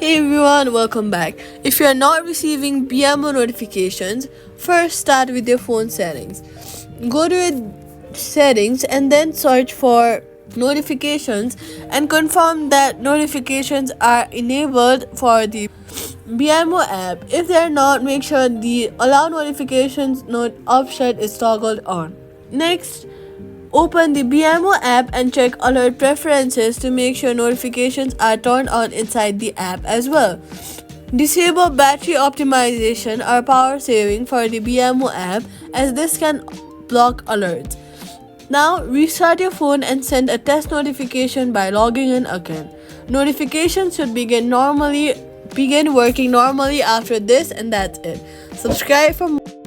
Hey everyone, welcome back. If you are not receiving BMO notifications, first start with your phone settings. Go to your settings and then search for notifications and confirm that notifications are enabled for the BMO app. If they are not, make sure the allow notifications option is toggled on. Next, open the BMO app and check alert preferences to make sure notifications are turned on inside the app as well. Disable battery optimization or power saving for the BMO app as this can block alerts. Now restart your phone and send a test notification by logging in again. Notifications should begin working normally after this, and that's it. Subscribe for more.